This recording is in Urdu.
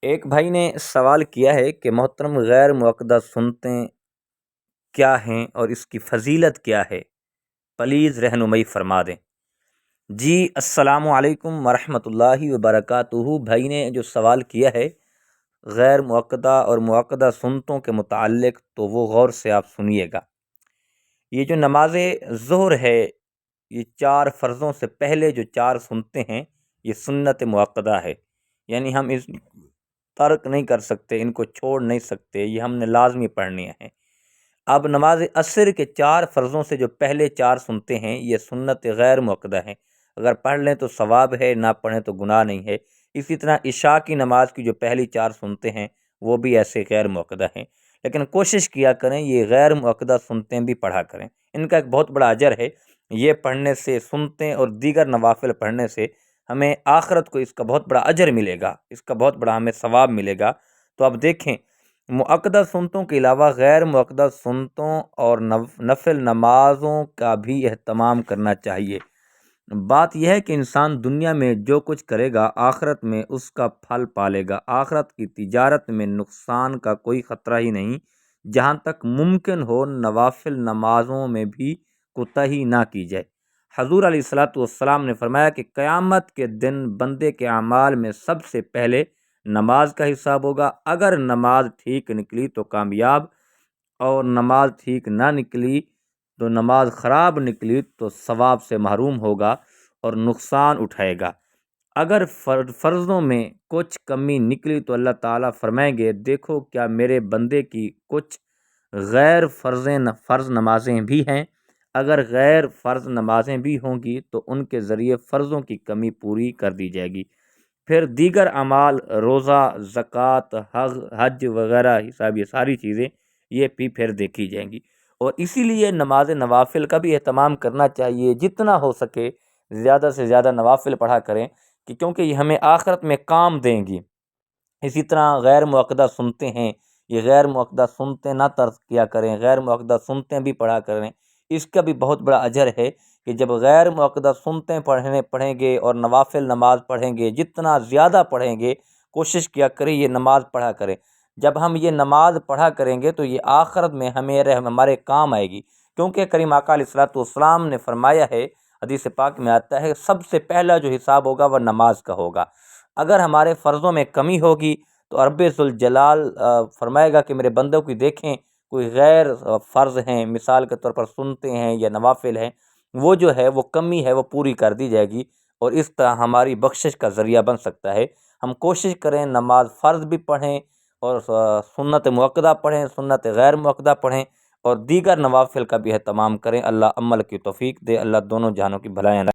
ایک بھائی نے سوال کیا ہے کہ محترم غیر معقدہ سنتیں کیا ہیں اور اس کی فضیلت کیا ہے، پلیز رہنمائی فرما دیں۔ جی السلام علیکم ورحمۃ اللہ وبرکاتہ۔ بھائی نے جو سوال کیا ہے غیر معقدہ اور معقدہ سنتوں کے متعلق، تو وہ غور سے آپ سنیے گا۔ یہ جو نماز ظہر ہے، یہ 4 فرضوں سے پہلے جو 4 سنتیں ہیں، یہ سنت معقدہ ہے، یعنی ہم اس ترک نہیں کر سکتے، ان کو چھوڑ نہیں سکتے، یہ ہم نے لازمی پڑھنی ہیں۔ اب نماز عصر کے 4 فرضوں سے جو پہلے 4 سنتے ہیں، یہ سنت غیر معقدہ ہیں، اگر پڑھ لیں تو ثواب ہے، نہ پڑھیں تو گناہ نہیں ہے۔ اسی طرح عشاء کی نماز کی جو پہلی 4 سنتے ہیں، وہ بھی ایسے غیر معقدہ ہیں، لیکن کوشش کیا کریں یہ غیر معقدہ سنتیں بھی پڑھا کریں، ان کا ایک بہت بڑا اجر ہے۔ یہ پڑھنے سے، سنتیں اور دیگر نوافل پڑھنے سے ہمیں آخرت کو اس کا بہت بڑا اجر ملے گا، اس کا بہت بڑا ہمیں ثواب ملے گا۔ تو اب دیکھیں، معقدہ سنتوں کے علاوہ غیر معقدہ سنتوں اور نفل نمازوں کا بھی اہتمام کرنا چاہیے۔ بات یہ ہے کہ انسان دنیا میں جو کچھ کرے گا، آخرت میں اس کا پھل پالے گا۔ آخرت کی تجارت میں نقصان کا کوئی خطرہ ہی نہیں، جہاں تک ممکن ہو نوافل نمازوں میں بھی کوتاہی نہ کی جائے۔ حضور علیہ الصلاۃ والسلام نے فرمایا کہ قیامت کے دن بندے کے اعمال میں سب سے پہلے نماز کا حساب ہوگا۔ اگر نماز ٹھیک نکلی تو کامیاب، اور نماز ٹھیک نہ نکلی تو نماز خراب نکلی تو ثواب سے محروم ہوگا اور نقصان اٹھائے گا۔ اگر فرضوں میں کچھ کمی نکلی تو اللہ تعالیٰ فرمائیں گے، دیکھو کیا میرے بندے کی کچھ غیر فرض نمازیں بھی ہیں۔ اگر غیر فرض نمازیں بھی ہوں گی تو ان کے ذریعے فرضوں کی کمی پوری کر دی جائے گی۔ پھر دیگر اعمال، روزہ، زکوٰۃ، حج وغیرہ حساب، یہ ساری چیزیں یہ بھی پھر دیکھی جائیں گی۔ اور اسی لیے نماز نوافل کا بھی اہتمام کرنا چاہیے، جتنا ہو سکے زیادہ سے زیادہ نوافل پڑھا کریں، کیونکہ یہ ہمیں آخرت میں کام دیں گی۔ اسی طرح غیر معقدہ سنتیں ہیں، یہ غیر معقدہ سنتیں نہ ترک کیا کریں، غیر معقدہ سنتیں بھی پڑھا کریں۔ اس کا بھی بہت بڑا اجر ہے کہ جب غیر معقدہ سنتیں پڑھیں گے اور نوافل نماز پڑھیں گے، جتنا زیادہ پڑھیں گے، کوشش کیا کریں یہ نماز پڑھا کریں۔ جب ہم یہ نماز پڑھا کریں گے تو یہ آخرت میں ہمارے کام آئے گی، کیونکہ کریم آقا علیہ الصلوۃ والسلام نے فرمایا ہے، حدیث پاک میں آتا ہے، سب سے پہلا جو حساب ہوگا وہ نماز کا ہوگا۔ اگر ہمارے فرضوں میں کمی ہوگی تو رب ذوالجلال فرمائے گا کہ میرے بندوں کی دیکھیں کوئی غیر فرض ہیں، مثال کے طور پر سنتے ہیں یا نوافل ہیں، وہ جو ہے وہ کمی ہے وہ پوری کر دی جائے گی، اور اس طرح ہماری بخشش کا ذریعہ بن سکتا ہے۔ ہم کوشش کریں نماز فرض بھی پڑھیں اور سنت معقدہ پڑھیں، سنت غیر معقدہ پڑھیں، اور دیگر نوافل کا بھی اہتمام کریں۔ اللہ عمل کی توفیق دے، اللہ دونوں جہانوں کی بھلائیاں